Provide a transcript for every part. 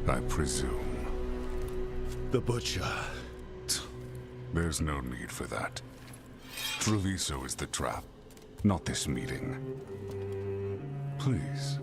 I presume. The Butcher. There's no need for that. Treviso is the trap, not this meeting. Please.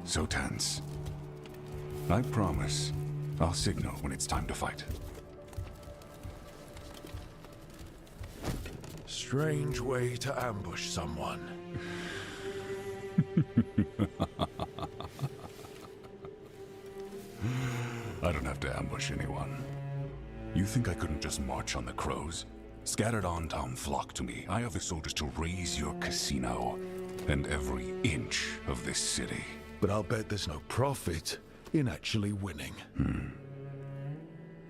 So tense. I promise, I'll signal when it's time to fight. Strange way to ambush someone. I don't have to ambush anyone. You think I couldn't just march on the crows? Scattered on town flock to me. I have the soldiers to raise your casino and every inch of this city. But I'll bet there's no profit in actually winning.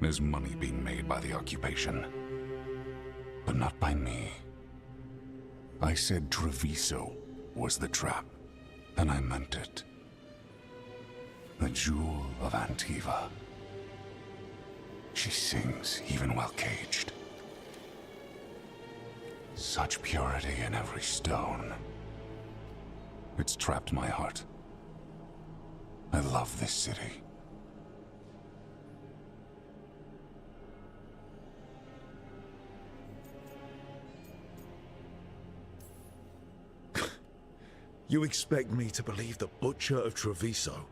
There's money being made by the occupation, but not by me. I said Treviso was the trap, and I meant it. The jewel of Antiva. She sings even while caged. Such purity in every stone. It's trapped my heart. I love this city. You expect me to believe the Butcher of Treviso?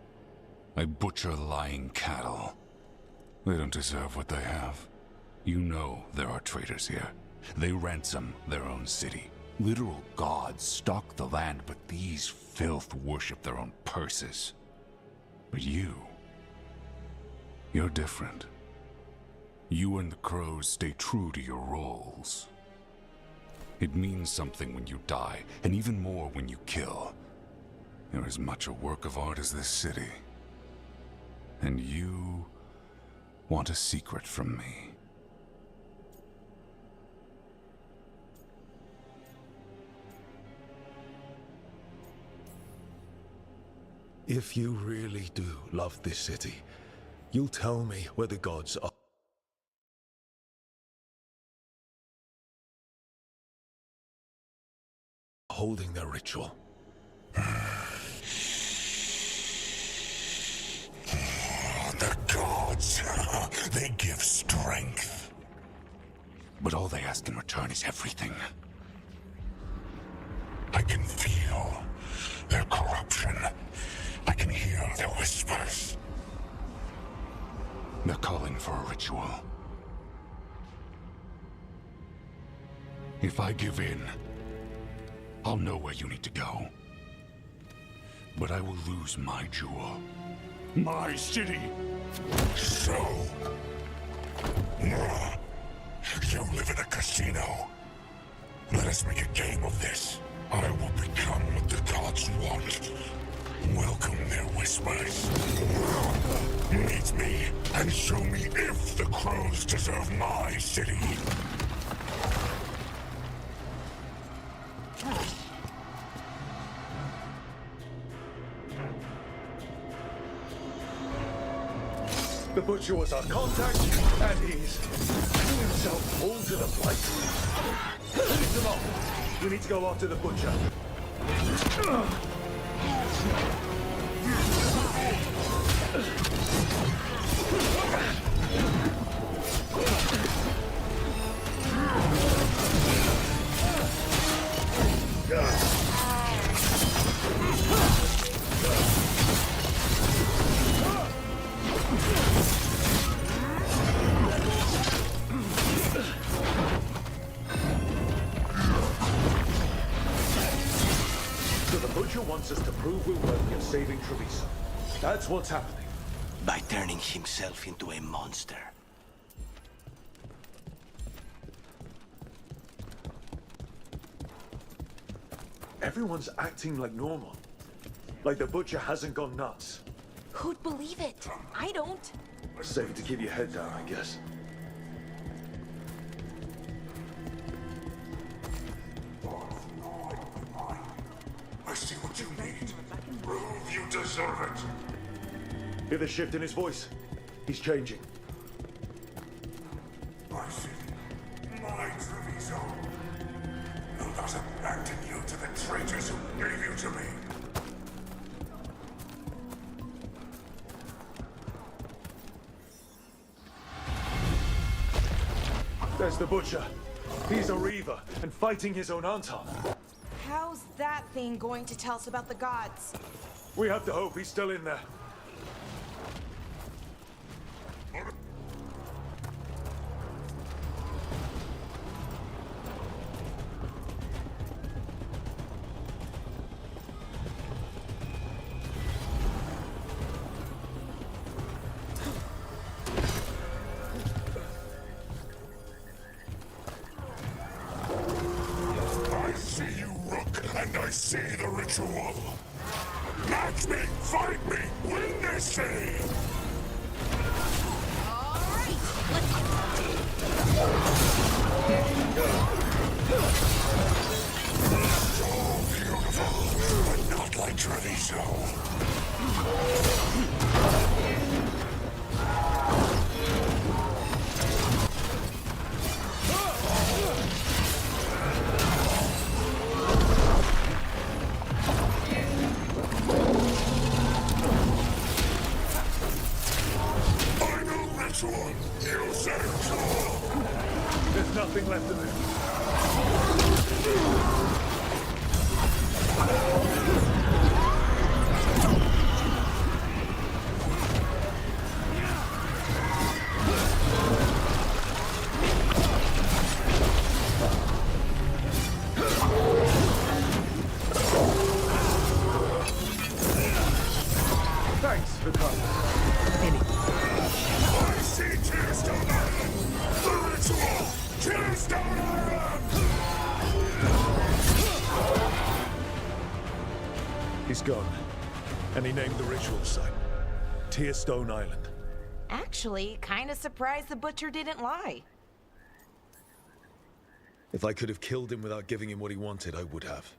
I butcher lying cattle. They don't deserve what they have. You know there are traitors here. They ransom their own city. Literal gods stalk the land, but these filth worship their own purses. But you're different. You and the crows stay true to your roles. It means something when you die, and even more when you kill. You're as much a work of art as this city. And you want a secret from me. If you really do love this city, you'll tell me where the gods are holding their ritual. The gods, they give strength. But all they ask in return is everything. I can feel their corruption. I can hear their whispers. They're calling for a ritual. If I give in, I'll know where you need to go. But I will lose my jewel. My city! So... you live in a casino. Let us make a game of this. I will become what the gods want. Welcome their whispers. Meet me and show me if the crows deserve my city. The Butcher was our contact, and he's letting himself fall to the place. Finish him off! We need to go after the butcher. So the butcher wants us to prove we're worthy of saving Treviso. That's what's happening. By turning himself into a monster. Everyone's acting like normal. Like the butcher hasn't gone nuts. Who'd believe it? I don't. Safe to keep your head down, I guess. I see what you need. Prove you deserve it. Hear the shift in his voice? He's changing. I see. My Treviso. Who thus abandoned you to the traitors who gave you to me? There's the butcher. He's a Reaver and fighting his own Anton. How's that thing going to tell us about the gods? We have to hope he's still in there. I see you, Rook, and I see the ritual. Match me, fight me, win this city! Alright, let's So beautiful, but not like Treviso. Final ritual, you say so. There's nothing left of him. Thanks for coming. I see Tearstone Island! The ritual! Tearstone Island! He's gone. And he named the ritual site Tearstone Island. Actually, kinda surprised the butcher didn't lie. If I could have killed him without giving him what he wanted, I would have.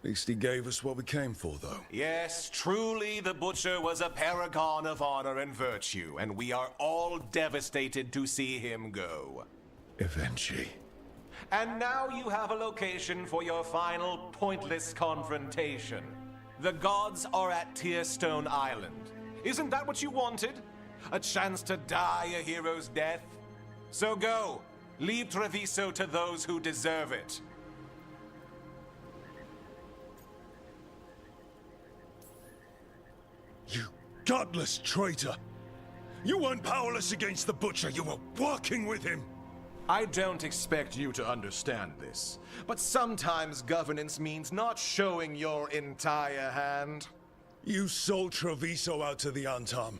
At least he gave us what we came for, though. Yes, truly the Butcher was a paragon of honor and virtue, and we are all devastated to see him go. Eventually. And now you have a location for your final pointless confrontation. The gods are at Tearstone Island. Isn't that what you wanted? A chance to die a hero's death? So go, leave Treviso to those who deserve it. You godless traitor! You weren't powerless against the butcher, you were working with him! I don't expect you to understand this, but sometimes governance means not showing your entire hand. You sold Treviso out to the Antam.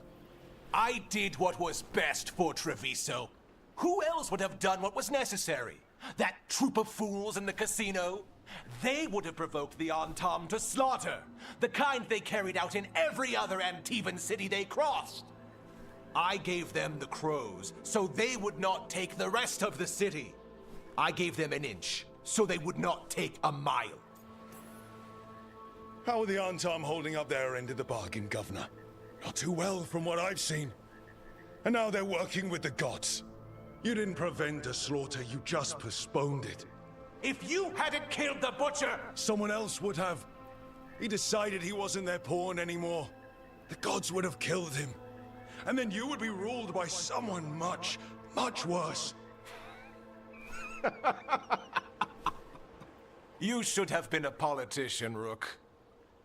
I did what was best for Treviso. Who else would have done what was necessary? That troop of fools in the casino? They would have provoked the Antam to slaughter, the kind they carried out in every other Antivan city they crossed. I gave them the crows, so they would not take the rest of the city. I gave them an inch, so they would not take a mile. How are the Antam holding up their end of the bargain, Governor? Not too well from what I've seen. And now they're working with the gods. You didn't prevent a slaughter, you just postponed it. If you hadn't killed the butcher, Someone else would have. He decided he wasn't their pawn anymore. The gods would have killed him. And then you would be ruled by someone much, much worse. you should have been a politician, Rook.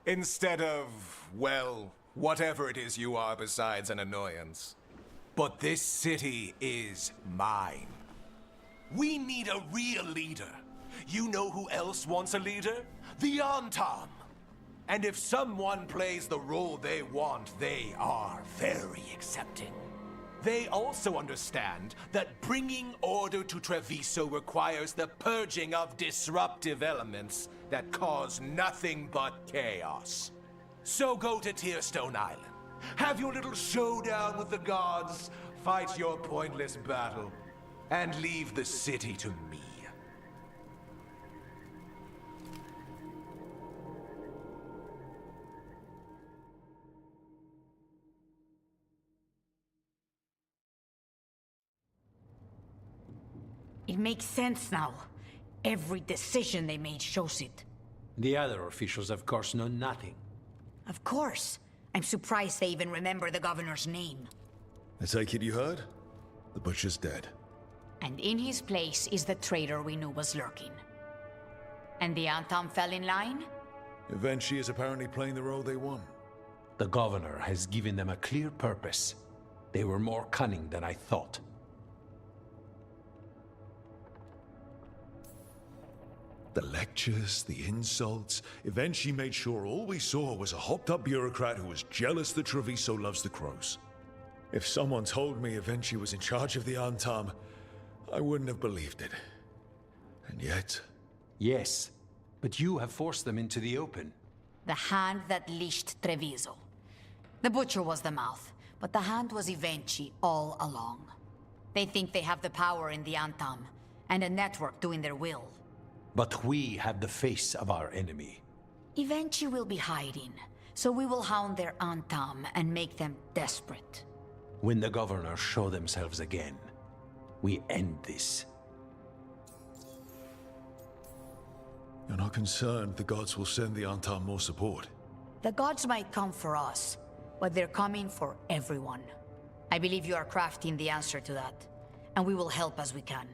Instead of, well, whatever it is you are besides an annoyance. But this city is mine. We need a real leader. You know who else wants a leader? The Antam. And if someone plays the role they want, they are very accepting. They also understand that bringing order to Treviso requires the purging of disruptive elements that cause nothing but chaos. So go to Tearstone Island. Have your little showdown with the gods, fight your pointless battle, and leave the city to me. It makes sense now. Every decision they made shows it. The other officials, of course, know nothing. Of course. I'm surprised they even remember the governor's name. I take it you heard? The butcher's dead. And in his place is the traitor we knew was lurking. And the Antam fell in line? Eventually is apparently playing the role they want. The governor has given them a clear purpose. They were more cunning than I thought. The lectures, the insults, Eventually made sure all we saw was a hopped-up bureaucrat who was jealous that Treviso loves the crows. If someone told me Eventually was in charge of the Antam, I wouldn't have believed it. And yet... Yes, but you have forced them into the open. The hand that leashed Treviso. The butcher was the mouth, but the hand was Evenchi all along. They think they have the power in the Antam, and a network doing their will. But we have the face of our enemy. Evenchi will be hiding, so we will hound their Antam and make them desperate. When the governors show themselves again, we end this. You're not concerned the gods will send the Antam more support? The gods might come for us, but they're coming for everyone. I believe you are crafting the answer to that, and we will help as we can.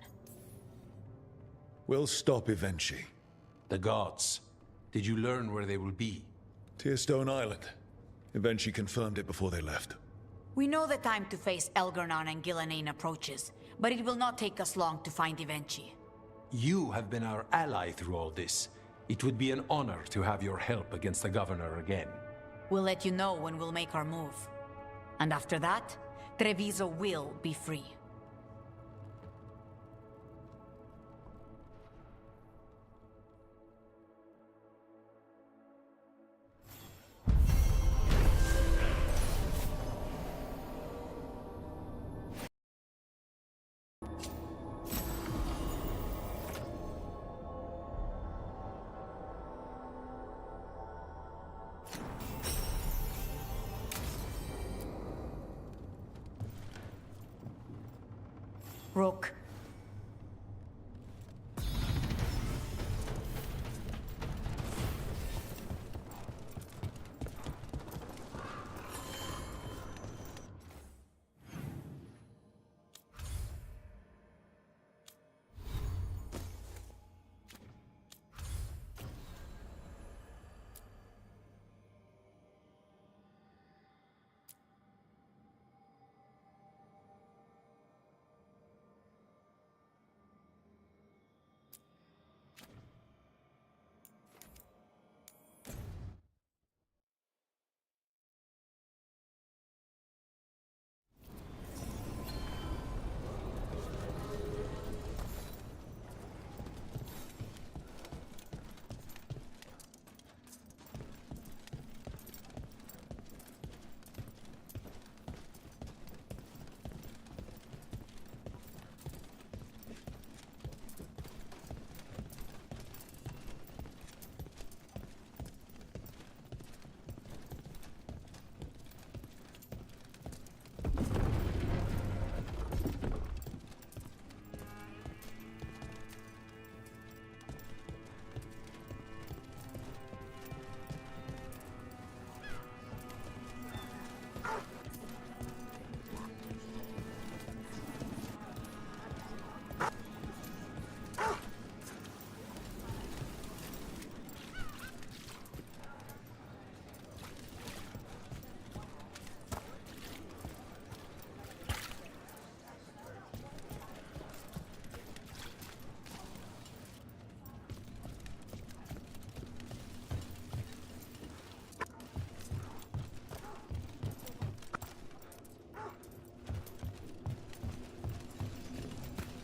We'll stop Eventually. The gods. Did you learn where they will be? Tearstone Island. Eventually confirmed it before they left. We know the time to face Elgarnon and Gillenane approaches, but it will not take us long to find Evenchi. You have been our ally through all this. It would be an honor to have your help against the governor again. We'll let you know when we'll make our move. And after that, Treviso will be free. Rook.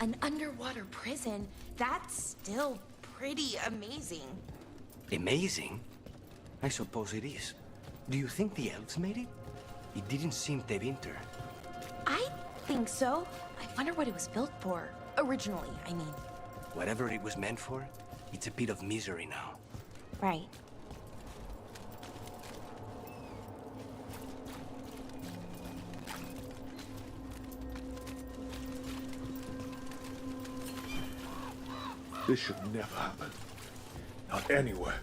An underwater prison? That's still pretty amazing. Amazing? I suppose it is. Do you think the elves made it? It didn't seem Tevinter. I think so. I wonder what it was built for. Originally, I mean. Whatever it was meant for, it's a pit of misery now. Right. This should never happen. Not anywhere.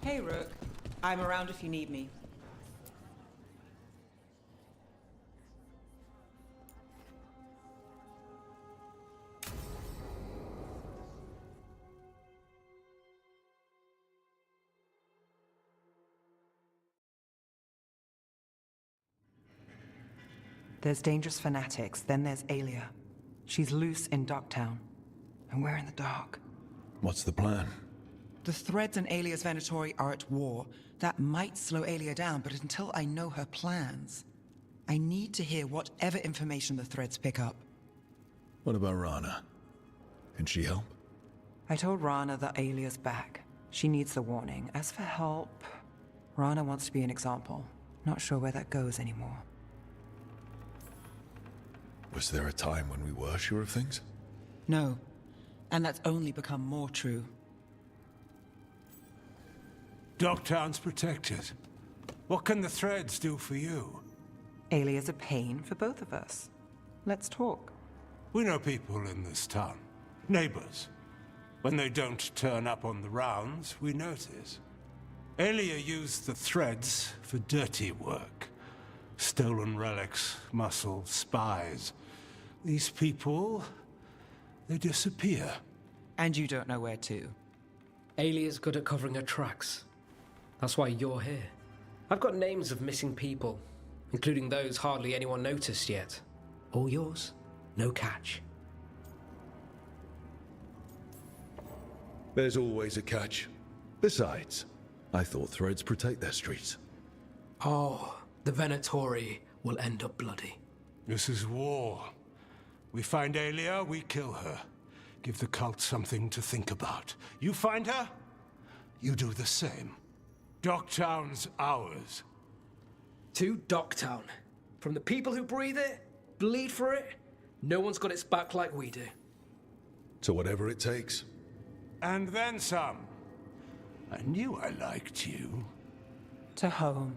Hey, Rook. I'm around if you need me. There's dangerous fanatics, then there's Aelia. She's loose in Ducktown, and we're in the dark. What's the plan? The Threads and Aelia's Venatori are at war. That might slow Aelia down, but until I know her plans, I need to hear whatever information the Threads pick up. What about Rana? Can she help? I told Rana that Aelia's back. She needs the warning. As for help, Rana wants to be an example. Not sure where that goes anymore. Was there a time when we were sure of things? No, and that's only become more true. Docktown's protected. What can the Threads do for you? Aelia's a pain for both of us. Let's talk. We know people in this town. Neighbors. When they don't turn up on the rounds, we notice. Aelia used the Threads for dirty work. Stolen relics, muscle, spies. These people, they disappear. And you don't know where to. Aelia's good at covering her tracks. That's why you're here. I've got names of missing people, including those hardly anyone noticed yet. All yours, no catch. There's always a catch. Besides, I thought Threads protect their streets. Oh, the Venatori will end up bloody. This is war. We find Aelia, we kill her. Give the cult something to think about. You find her, you do the same. Docktown's ours. To Docktown. From the people who breathe it, bleed for it, no one's got its back like we do. So whatever it takes. And then some. I knew I liked you. To home.